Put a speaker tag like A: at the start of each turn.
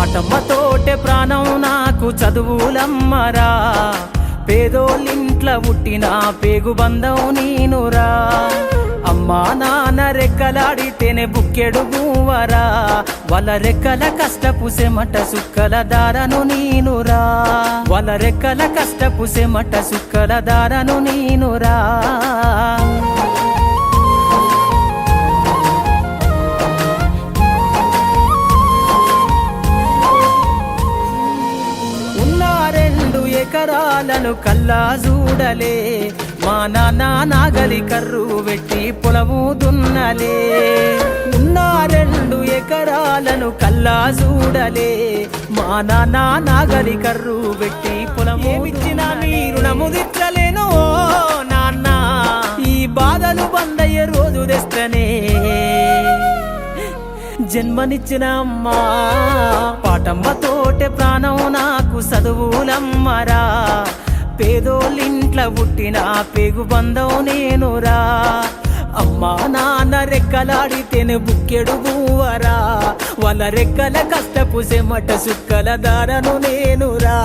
A: పాటమ్మతోటే ప్రాణం నాకు చదువులమ్మరా, పేదోళ్ళింట్ల పుట్టిన పేగు బంధం నీనురా. అమ్మా నాన్న రెక్కలాడితేనే బుక్కెడు మూవరా, వాళ్ళ రెక్కల కష్టపు సెమట సుక్కల దారను నీనురా, వాళ్ళ రెక్కల కష్టపు సెమట సుక్కల దారను నీనురా. ఎకరాలను కల్లా చూడలే, మా నాన్న నాగలి కర్రు పెట్టి పొలము దున్నలే. ఉన్న 2 ఎకరాలను కల్లా చూడలే, మా నాన్న నాగలి కర్రు పెట్టి పొలము. ఏమిచ్చినా మీ రుణము తీర్చలేను నాన్న, ఈ బాధలు బందయ్యే రోజు తెస్తనే జన్మనిచ్చిన అమ్మా. పాటమ్మతోటే ప్రాణం నాకు చదువులమ్మరా, పేదోళ్ళింట్ల పుట్టిన పేగు బంధం నేనురా. అమ్మా నాన్న రెక్కలాడితేనే బుక్కెడు బూవరా, వాళ్ళ రెక్కల కష్టపు సెమట సుక్కల దారను నేనురా.